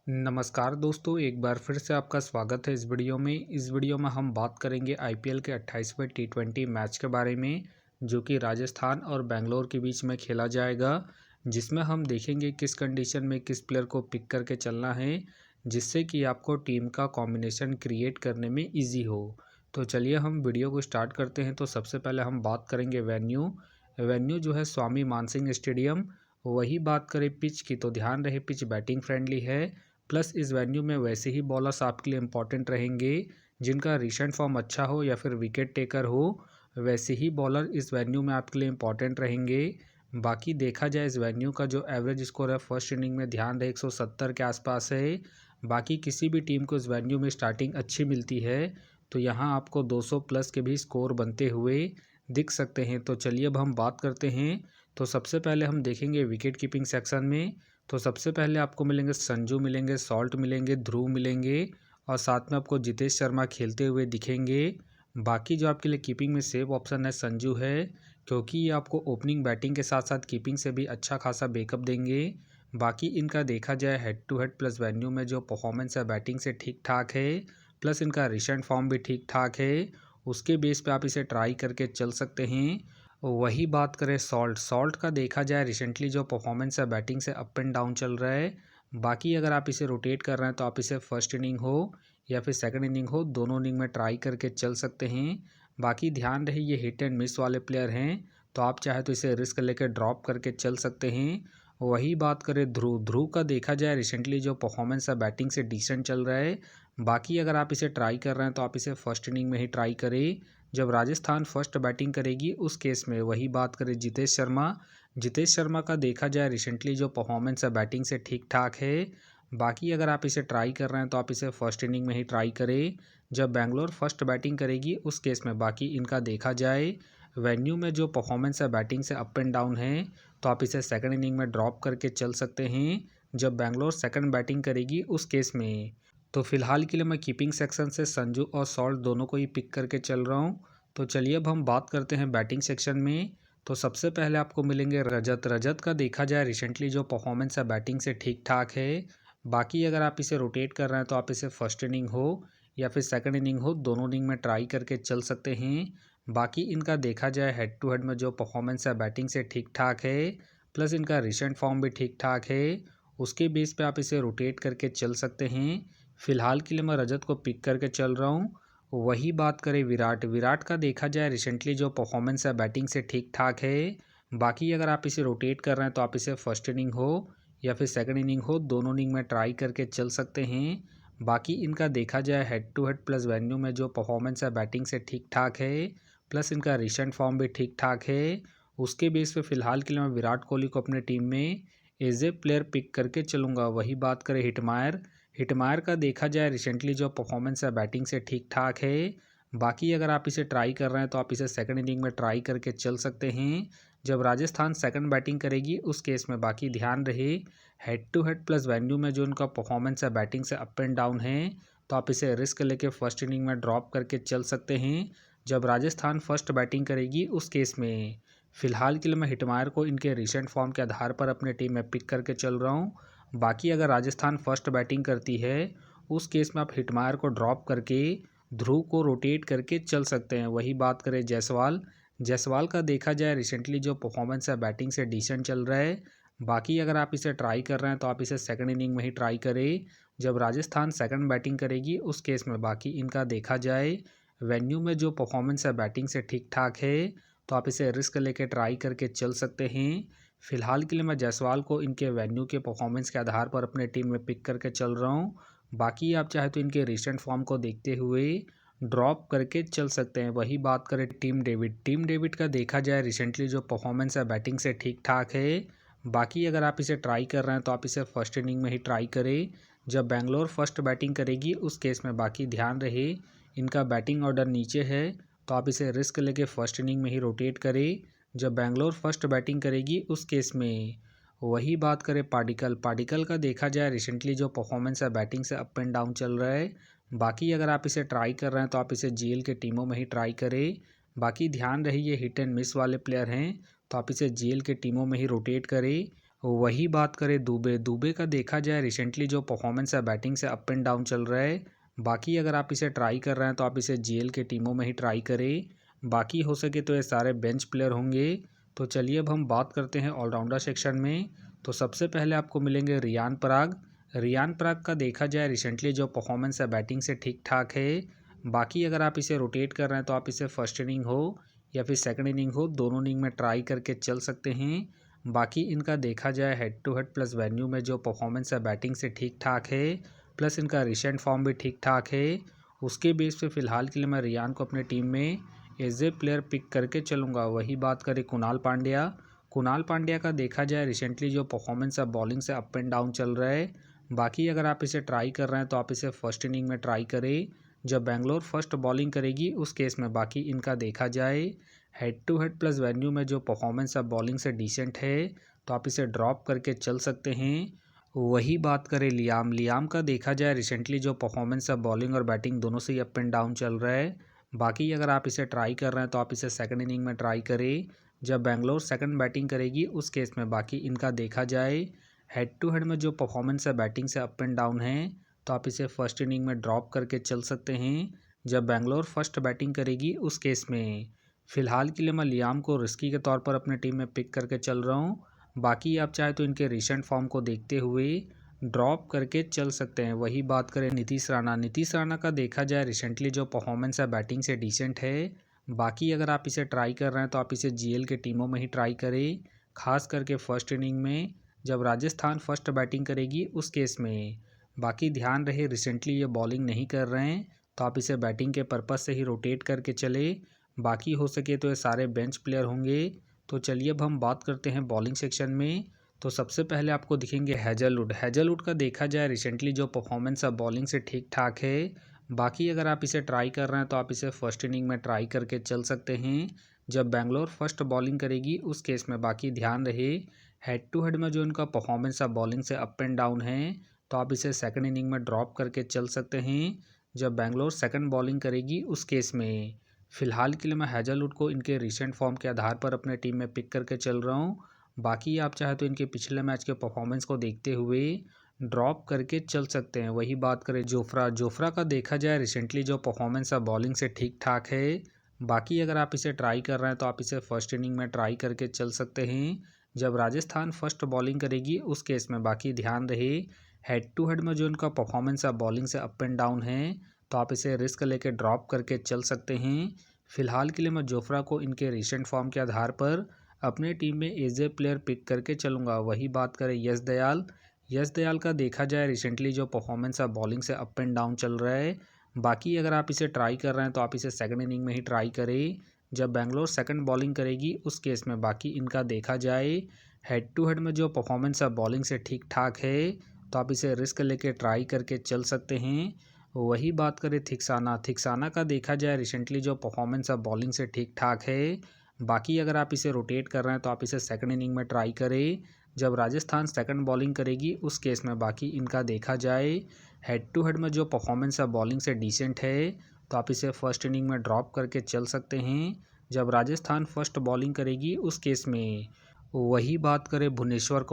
नमस्कार दोस्तों, एक बार फिर से आपका स्वागत है इस वीडियो में। इस वीडियो में हम बात करेंगे आईपीएल के 28वें टी20 मैच के बारे में, जो कि राजस्थान और बेंगलोर के बीच में खेला जाएगा, जिसमें हम देखेंगे किस कंडीशन में किस प्लेयर को पिक करके चलना है, जिससे कि आपको टीम का कॉम्बिनेशन क्रिएट करने में ईजी हो। तो चलिए हम वीडियो को स्टार्ट करते हैं। तो सबसे पहले हम बात करेंगे वेन्यू जो है स्वामी मानसिंह स्टेडियम। वही बात करें पिच की, तो ध्यान रहे पिच बैटिंग फ्रेंडली है। प्लस इस वेन्यू में वैसे ही बॉलर्स आपके लिए इंपॉर्टेंट रहेंगे जिनका रिसेंट फॉर्म अच्छा हो या फिर विकेट टेकर हो। वैसे ही बॉलर इस वेन्यू में आपके लिए इंपॉर्टेंट रहेंगे। बाकी देखा जाए इस वेन्यू का जो एवरेज स्कोर है फर्स्ट इनिंग में, ध्यान रहे 170 के आसपास है। बाकी किसी भी टीम को इस वेन्यू में स्टार्टिंग अच्छी मिलती है तो यहाँ आपको 200 प्लस के भी स्कोर बनते हुए दिख सकते हैं। तो चलिए अब हम बात करते हैं। तो सबसे पहले हम देखेंगे विकेट कीपिंग सेक्शन में। तो सबसे पहले आपको मिलेंगे संजू मिलेंगे, सॉल्ट मिलेंगे, ध्रुव मिलेंगे और साथ में आपको जितेश शर्मा खेलते हुए दिखेंगे। बाकी जो आपके लिए कीपिंग में सेफ ऑप्शन है संजू है, क्योंकि ये आपको ओपनिंग बैटिंग के साथ साथ कीपिंग से भी अच्छा खासा बैकअप देंगे। बाकी इनका देखा जाए head to head plus venue में जो परफॉर्मेंस है बैटिंग से ठीक ठाक है, प्लस इनका रिसेंट फॉर्म भी ठीक ठाक है। उसके बेस पे आप इसे ट्राई करके चल सकते हैं। वही बात करें सॉल्ट का देखा जाए रिसेंटली जो परफॉर्मेंस है बैटिंग से अप एंड डाउन चल रहा है। बाकी अगर आप इसे रोटेट कर रहे हैं तो आप इसे फर्स्ट इनिंग हो या फिर सेकंड इनिंग हो, दोनों इनिंग में ट्राई करके चल सकते हैं। बाकी ध्यान रहे ये हिट एंड मिस वाले प्लेयर हैं, तो आप चाहे तो इसे रिस्क लेकर ड्रॉप करके चल सकते हैं। वही बात करें ध्रुव का देखा जाए रिसेंटली जो परफॉर्मेंस है बैटिंग से डिसेंट चल रहा है। बाकी अगर आप इसे ट्राई कर रहे हैं तो आप इसे फर्स्ट इनिंग में ही ट्राई करें जब राजस्थान फर्स्ट बैटिंग करेगी उस केस में। वही बात करें जितेश शर्मा का देखा जाए रिसेंटली जो परफॉर्मेंस है बैटिंग से ठीक ठाक है। बाकी अगर आप इसे ट्राई कर रहे हैं तो आप इसे फर्स्ट इनिंग में ही ट्राई करें जब बेंगलोर फर्स्ट बैटिंग करेगी उस केस में। बाकी इनका देखा जाए वेन्यू में जो परफॉर्मेंस है बैटिंग से अप एंड डाउन है, तो आप इसे सेकंड इनिंग में ड्रॉप करके चल सकते हैं जब बेंगलोर सेकंड बैटिंग करेगी उस केस में। तो फिलहाल के लिए मैं कीपिंग सेक्शन से संजू और सॉल्ट दोनों को ही पिक करके चल रहा हूँ। तो चलिए अब हम बात करते हैं बैटिंग सेक्शन में। तो सबसे पहले आपको मिलेंगे रजत का देखा जाए रिसेंटली जो परफॉर्मेंस है बैटिंग से ठीक ठाक है। बाकी अगर आप इसे रोटेट कर रहे हैं तो आप इसे फर्स्ट इनिंग हो या फिर सेकंड इनिंग हो, दोनों इनिंग में ट्राई करके चल सकते हैं। बाकी इनका देखा जाए हेड टू हेड में जो परफॉर्मेंस है बैटिंग से ठीक ठाक है, प्लस इनका रिसेंट फॉर्म भी ठीक ठाक है। उसके बेस पे आप इसे रोटेट करके चल सकते हैं। फिलहाल के लिए मैं रजत को पिक करके चल रहा हूँ। वही बात करें विराट का देखा जाए रिसेंटली जो परफॉर्मेंस है बैटिंग से ठीक ठाक है। बाकी अगर आप इसे रोटेट कर रहे हैं तो आप इसे फर्स्ट इनिंग हो या फिर सेकंड इनिंग हो, दोनों इनिंग में ट्राई करके चल सकते हैं। बाकी इनका देखा जाए head to head plus venue में जो परफॉर्मेंस है बैटिंग से ठीक ठाक है, प्लस इनका रिसेंट फॉर्म भी ठीक ठाक है। उसके बेस पे फिलहाल के लिए मैं विराट कोहली को अपने टीम में एज ए प्लेयर पिक करके चलूँगा। वही बात करें हिटमायर का देखा जाए रिसेंटली जो परफॉर्मेंस है बैटिंग से ठीक ठाक है। बाकी अगर आप इसे ट्राई कर रहे हैं तो आप इसे सेकंड इनिंग में ट्राई करके चल सकते हैं जब राजस्थान सेकंड बैटिंग करेगी उस केस में। बाकी ध्यान रहे head to head plus venue में जो उनका परफॉर्मेंस है बैटिंग से अप एंड डाउन है, तो आप इसे रिस्क लेके फर्स्ट इनिंग में ड्रॉप करके चल सकते हैं जब राजस्थान फर्स्ट बैटिंग करेगी उस केस में। फिलहाल के लिए मैं हिटमायर को इनके रिसेंट फॉर्म के आधार पर अपने टीम में पिक करके चल रहा हूँ। बाकी अगर राजस्थान फर्स्ट बैटिंग करती है उस केस में आप हिटमायर को ड्रॉप करके ध्रुव को रोटेट करके चल सकते हैं। वही बात करें जायसवाल का देखा जाए रिसेंटली जो परफॉर्मेंस है बैटिंग से डिसेंट चल रहा है। बाकी अगर आप इसे ट्राई कर रहे हैं तो आप इसे सेकंड इनिंग में ही ट्राई करें जब राजस्थान सेकंड बैटिंग करेगी उस केस में। बाकी इनका देखा जाए वेन्यू में जो परफॉर्मेंस है बैटिंग से ठीक ठाक है, तो आप इसे रिस्क लेके ट्राई करके चल सकते हैं। फिलहाल के लिए मैं जायसवाल को इनके वेन्यू के परफॉर्मेंस के आधार पर अपने टीम में पिक करके चल रहा हूँ। बाकी आप चाहे तो इनके रिसेंट फॉर्म को देखते हुए ड्रॉप करके चल सकते हैं। वही बात करें टीम डेविड का देखा जाए रिसेंटली जो परफॉर्मेंस है बैटिंग से ठीक ठाक है। बाकी अगर आप इसे ट्राई कर रहे हैं तो आप इसे फर्स्ट इनिंग में ही ट्राई करें जब बेंगलोर फर्स्ट बैटिंग करेगी उस केस में। बाकी ध्यान रहे इनका बैटिंग ऑर्डर नीचे है, तो आप इसे रिस्क लेके फर्स्ट इनिंग में ही रोटेट करें जब बेंगलोर फर्स्ट बैटिंग करेगी उस केस में। वही बात करें पार्टिकल का देखा जाए रिसेंटली जो परफॉर्मेंस है बैटिंग से अप एंड डाउन चल रहा है। बाकी अगर आप इसे ट्राई कर रहे हैं तो आप इसे जीएल के टीमों में ही ट्राई करें। बाकी ध्यान रहे ये हिट एंड मिस वाले प्लेयर हैं, तो आप इसे जीएल के टीमों में ही रोटेट करें। वही बात करें दुबे का देखा जाए रिसेंटली जो परफॉर्मेंस है बैटिंग से अप एंड डाउन चल रहा है। बाकी अगर आप इसे ट्राई कर रहे हैं तो आप इसे जीएल के टीमों में ही ट्राई करें। बाकी हो सके तो ये सारे बेंच प्लेयर होंगे। तो चलिए अब हम बात करते हैं ऑलराउंडर सेक्शन में। तो सबसे पहले आपको मिलेंगे रियान पराग। रियान पराग का देखा जाए रिसेंटली जो परफॉर्मेंस है बैटिंग से ठीक ठाक है। बाकी अगर आप इसे रोटेट कर रहे हैं तो आप इसे फर्स्ट इनिंग हो या फिर सेकंड इनिंग हो, दोनों इनिंग में ट्राई करके चल सकते हैं। बाकी इनका देखा जाए head to head plus venue में जो परफॉर्मेंस है बैटिंग से ठीक ठाक है, प्लस इनका रिसेंट फॉर्म भी ठीक ठाक है। उसके बेस पे फ़िलहाल के लिए मैं रियान को अपने टीम में एज ए प्लेयर पिक करके चलूँगा। वही बात करें कुणाल पांड्या का देखा जाए रिसेंटली जो परफॉर्मेंस है बॉलिंग से अप एंड डाउन चल रहा है। बाकी अगर आप इसे ट्राई कर रहे हैं तो आप इसे फर्स्ट इनिंग में ट्राई करें जब बेंगलोर फर्स्ट बॉलिंग करेगी उस केस में। बाकी इनका देखा जाए head to head plus venue में जो परफॉर्मेंस है बॉलिंग से डिसेंट है, तो आप इसे ड्रॉप करके चल सकते हैं। वही बात करें लियाम का देखा जाए रिसेंटली जो परफॉर्मेंस है बॉलिंग और बैटिंग दोनों से ही अप एंड डाउन चल रहा है। बाकी अगर आप इसे ट्राई कर रहे हैं तो आप इसे सेकंड इनिंग में ट्राई करें जब बेंगलोर सेकंड बैटिंग करेगी उस केस में। बाकी इनका देखा जाए हेड टू हेड में जो परफॉर्मेंस है बैटिंग से अप एंड डाउन है, तो आप इसे फर्स्ट इनिंग में ड्रॉप करके चल सकते हैं जब बेंगलोर फर्स्ट बैटिंग करेगी उस केस में। फ़िलहाल के लिए मैं लियाम को रिस्की के तौर पर अपने टीम में पिक करके चल रहा हूँ। बाकी आप चाहे तो इनके रिसेंट फॉर्म को देखते हुए ड्रॉप करके चल सकते हैं। वही बात करें नीतीश राणा का देखा जाए रिसेंटली जो परफॉर्मेंस है बैटिंग से डिसेंट है। बाकी अगर आप इसे ट्राई कर रहे हैं तो आप इसे जीएल के टीमों में ही ट्राई करें, खास करके फर्स्ट इनिंग में जब राजस्थान फर्स्ट बैटिंग करेगी उस केस में। बाकी ध्यान रहे रिसेंटली ये बॉलिंग नहीं कर रहे हैं, तो आप इसे बैटिंग के पर्पज़ से ही रोटेट करके चले। बाकी हो सके तो ये सारे बेंच प्लेयर होंगे। तो चलिए अब हम बात करते हैं बॉलिंग सेक्शन में। तो सबसे पहले आपको दिखेंगे हैजलवुड का देखा जाए रिसेंटली जो परफॉर्मेंस है बॉलिंग से ठीक ठाक है। बाकी अगर आप इसे ट्राई कर रहे हैं तो आप इसे फर्स्ट इनिंग में ट्राई करके चल सकते हैं जब बेंगलोर फर्स्ट बॉलिंग करेगी उस केस में। बाकी ध्यान रहे हेड टू हेड में जो इनका परफॉर्मेंस है बॉलिंग से अप एंड डाउन है, तो आप इसे सेकंड इनिंग में ड्रॉप करके चल सकते हैं जब बेंगलोर सेकंड बॉलिंग करेगी उस केस में। फ़िलहाल के लिए मैं हैजलवुड को इनके रिसेंट फॉर्म के आधार पर अपने टीम में पिक करके चल रहा हूँ। बाकी आप चाहे तो इनके पिछले मैच के परफॉर्मेंस को देखते हुए ड्रॉप करके चल सकते हैं। वही बात करें जोफ्रा का देखा जाए रिसेंटली जो परफॉर्मेंस है बॉलिंग से ठीक ठाक है। बाकी अगर आप इसे ट्राई कर रहे हैं तो आप इसे फर्स्ट इनिंग में ट्राई करके चल सकते हैं जब राजस्थान फर्स्ट बॉलिंग करेगी उस केस में। बाकी ध्यान रहे हेड टू हेड में जो इनका परफॉर्मेंस है बॉलिंग से अप एंड डाउन है, तो आप इसे रिस्क लेके ड्रॉप करके चल सकते हैं। फ़िलहाल के लिए मैं जोफ्रा को इनके रिसेंट फॉर्म के आधार पर अपने टीम में एज ए प्लेयर पिक करके चलूँगा। वही बात करें यश दयाल का देखा जाए रिसेंटली जो परफॉर्मेंस है बॉलिंग से अप एंड डाउन चल रहा है। बाकी अगर आप इसे ट्राई कर रहे हैं तो आप इसे सेकंड इनिंग में ही ट्राई करें जब बेंगलोर सेकंड बॉलिंग करेगी उस केस में। बाकी इनका देखा जाए हेड टू हेड में जो परफॉर्मेंस है बॉलिंग से ठीक ठाक है, तो आप इसे रिस्क लेके ट्राई करके चल सकते हैं। वही बात करें थिक्साना का देखा जाए रिसेंटली जो परफॉर्मेंस है बॉलिंग से ठीक ठाक है। बाकी अगर आप इसे रोटेट कर रहे हैं तो आप इसे सेकंड इनिंग में ट्राई करें जब राजस्थान सेकंड बॉलिंग करेगी उस केस में। बाकी इनका देखा जाए हेड टू हेड में जो परफॉर्मेंस है बॉलिंग से डिसेंट है, तो आप इसे फर्स्ट इनिंग में ड्रॉप करके चल सकते हैं जब राजस्थान फर्स्ट बॉलिंग करेगी उस केस में। वही बात करें भुवनेश्वर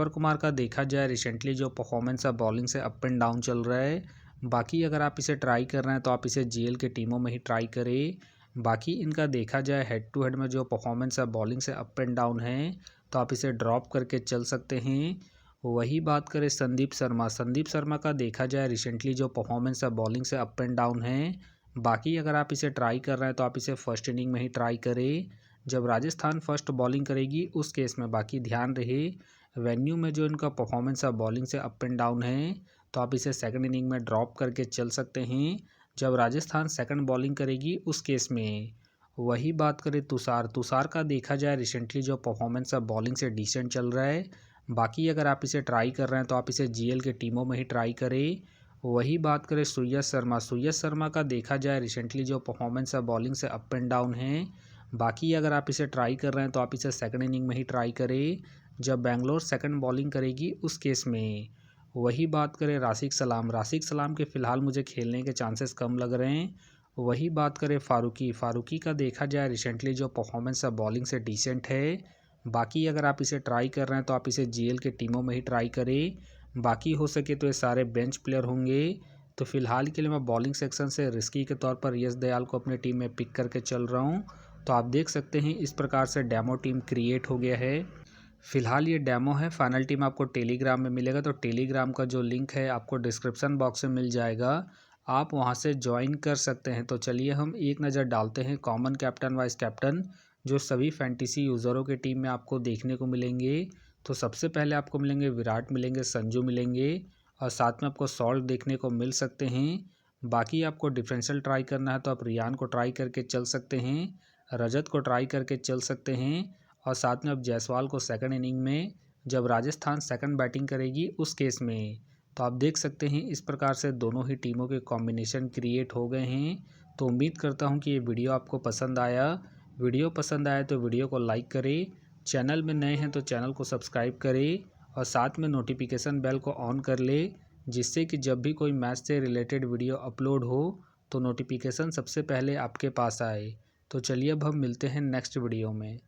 कुमार का देखा जाए रिसेंटली जो परफॉर्मेंस है बॉलिंग से अप एंड डाउन चल रहा है। बाकी अगर आप इसे ट्राई कर रहे हैं तो आप इसे जीएल के टीमों में ही ट्राई करें। बाकी इनका देखा जाए हेड टू हेड में जो परफॉर्मेंस है बॉलिंग से अप एंड डाउन है, तो आप इसे ड्रॉप करके चल सकते हैं। वही बात करें संदीप शर्मा का देखा जाए रिसेंटली जो परफॉर्मेंस है बॉलिंग से अप एंड डाउन है। बाकी अगर आप इसे ट्राई कर रहे हैं तो आप इसे फर्स्ट इनिंग में ही ट्राई करें जब राजस्थान फर्स्ट बॉलिंग करेगी उस केस में। बाकी ध्यान रहे वेन्यू में जो इनका परफॉर्मेंस है बॉलिंग से अप एंड डाउन है, तो आप इसे सेकंड इनिंग में ड्रॉप करके चल सकते हैं जब राजस्थान सेकंड बॉलिंग करेगी उस केस में। वही बात करें तुषार का देखा जाए रिसेंटली जो परफॉर्मेंस है बॉलिंग से डिसेंट चल रहा है। बाकी अगर आप इसे ट्राई कर रहे हैं तो आप इसे जीएल के टीमों में ही ट्राई करें। वही बात करें सुयश शर्मा का देखा जाए रिसेंटली जो परफॉर्मेंस है बॉलिंग से अप एंड डाउन है। बाकी अगर आप इसे ट्राई कर रहे हैं तो आप इसे सेकंड इनिंग में ही ट्राई करें जब बेंगलोर सेकंड बॉलिंग करेगी उस केस में। वही बात करें राशिक सलाम के फ़िलहाल मुझे खेलने के चांसेस कम लग रहे हैं। वही बात करें फारूकी का देखा जाए रिसेंटली जो परफॉर्मेंस है बॉलिंग से डिसेंट है। बाकी अगर आप इसे ट्राई कर रहे हैं तो आप इसे जीएल के टीमों में ही ट्राई करें। बाकी हो सके तो ये सारे बेंच प्लेयर होंगे। तो फिलहाल के लिए मैं बॉलिंग सेक्शन से रिस्की के तौर पर यश दयाल को अपनी टीम में पिक करके चल रहा हूँ। तो आप देख सकते हैं इस प्रकार से डेमो टीम क्रिएट हो गया है। फिलहाल ये डेमो है, फाइनल टीम आपको टेलीग्राम में मिलेगा। तो टेलीग्राम का जो लिंक है आपको डिस्क्रिप्शन बॉक्स में मिल जाएगा, आप वहां से ज्वाइन कर सकते हैं। तो चलिए हम एक नज़र डालते हैं कॉमन कैप्टन वाइस कैप्टन जो सभी फैंटेसी यूज़रों के टीम में आपको देखने को मिलेंगे। तो सबसे पहले आपको मिलेंगे विराट, मिलेंगे संजू, मिलेंगे और साथ में आपको सॉल्ट देखने को मिल सकते हैं। बाकी आपको डिफरेंशियल ट्राई करना है तो आप रियान को ट्राई करके चल सकते हैं, रजत को ट्राई करके चल सकते हैं और साथ में अब जायसवाल को सेकंड इनिंग में जब राजस्थान सेकंड बैटिंग करेगी उस केस में। तो आप देख सकते हैं इस प्रकार से दोनों ही टीमों के कॉम्बिनेशन क्रिएट हो गए हैं। तो उम्मीद करता हूं कि ये वीडियो आपको पसंद आया। वीडियो पसंद आया तो वीडियो को लाइक करें, चैनल में नए हैं तो चैनल को सब्सक्राइब करें और साथ में नोटिफिकेशन बेल को ऑन कर ले, जिससे कि जब भी कोई मैच से रिलेटेड वीडियो अपलोड हो तो नोटिफिकेशन सबसे पहले आपके पास आए। तो चलिए अब हम मिलते हैं नेक्स्ट वीडियो में।